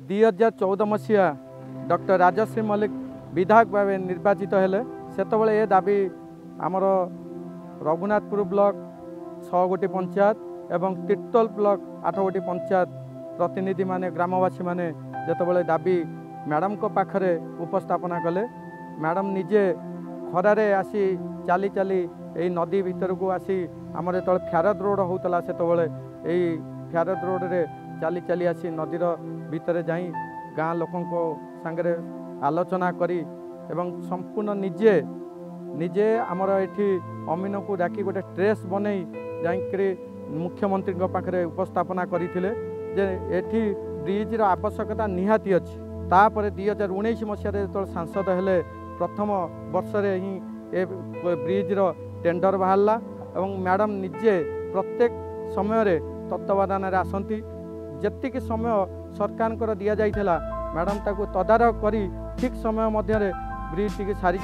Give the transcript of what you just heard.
2014 मसीहा डॉक्टर राजश्री मल्लिक विधायक भाव निर्वाचित हेले सेतबले ए दाबी आमर रघुनाथपुर ब्लॉक 6 गोटी पंचायत एवं तिर्तोल ब्लॉक 8 गोटी पंचायत प्रतिनिधि माने ग्रामवासी माने जेतबले दाबी मैडम को पाखरे उपस्थापना कले। मैडम निजे खरारे आसी चाली चाली यही नदी भीतर को आसी आमर जो फ्यारद रोड होता से यही फ्यारद रोड रे चाली चाली आसी नदीर भीतर जाई गाँ लोकों सांगरे आलोचना करी एवं संपूर्ण निजे निजे आमर एठी अमीन को डाकी गोटे ट्रेस बनई जाकरी मुख्यमंत्री पाखे उपस्थापना करते जे एठी ब्रिज आवश्यकता निहाती अच्छी। तापर 2019 मसीह जो सांसद हेले प्रथम वर्ष ही ए ब्रिज टेंडर बाहरला एवं मैडम निजे प्रत्येक समय तत्वावधान आसती जेतिक समय सरकार दि जाइथिला मैडम ताकू तदारख करी ठीक समय मध्य ब्रिज टी सारी